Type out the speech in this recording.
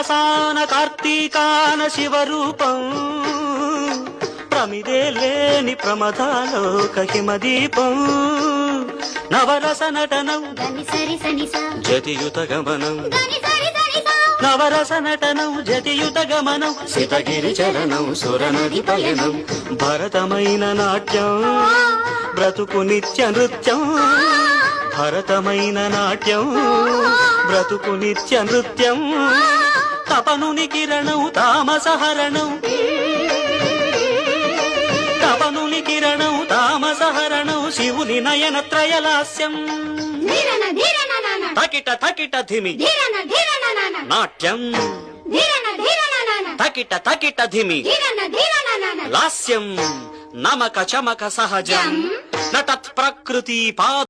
మాసాన కార్తీకాన శివరూపం ప్రమిదే లేని ప్రమదాలోక హిమదీపం నవరస నటనం జతియుత గమనం నవరస నటనం జతియుత గమనం సితగిరి చలనం సురనది పయనం భరతమైన నాట్యం బ్రతుకు నిత్య నృత్యం భరతమైన నాట్యం బ్రతుకు నిత్య నృత్యం తపనుని కిరణం తామసహరణం తపనుని కిరణం తామసహరణం శివుని నయన త్రయలాస్యం తకిట తకిట ధిమి నాట్యం తకిట తకిట ధిమి లాస్యం నమక చమక సహజం నటత్ ప్రకృతి